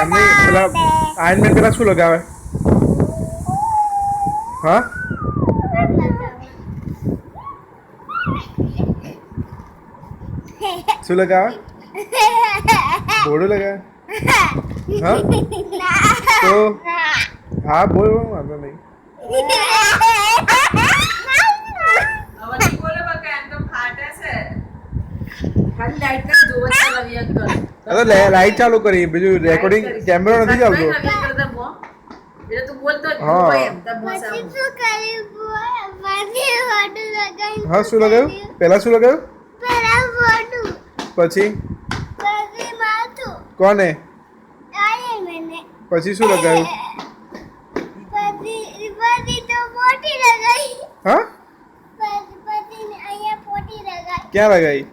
એમની પેલા iron main પેલા શું લગાવે? હા શું લગાવે? ઘોડું લગાવે? હા તો હા બોલ વાંધો નહીં. લાઈટ ચાલુ કરી, બીજું રેકોર્ડિંગ કેમેરો નથી ચાલતો. હા શું લગાવ્યું? પહેલા શું લગાવ્યું? પછી કોને? પછી શું લગાવ્યું? હા ક્યાં લગાવી?